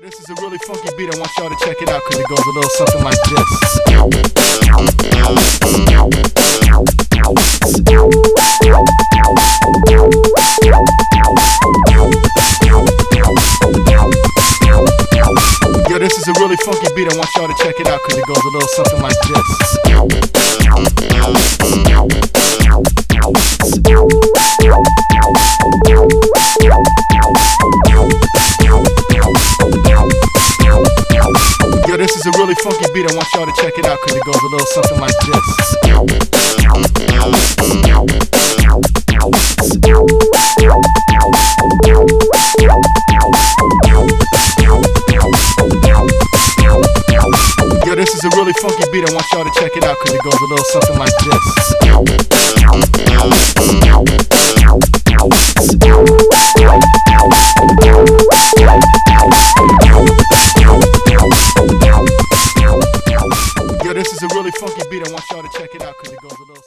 This is a really funky beat, I want y'all to check it out, cause it goes a little something like this. Yo, this is a really funky beat, I want y'all to check it out, cause it goes a little something like this. Yo, this is a really funky beat, I want y'all to check it out, cause it goes a little something like this. Yo, this is a really funky beat, I want y'all to check it out, cause it goes a little something like this. Yo, this is a really funky beat, I want y'all to check it out, cause it goes a little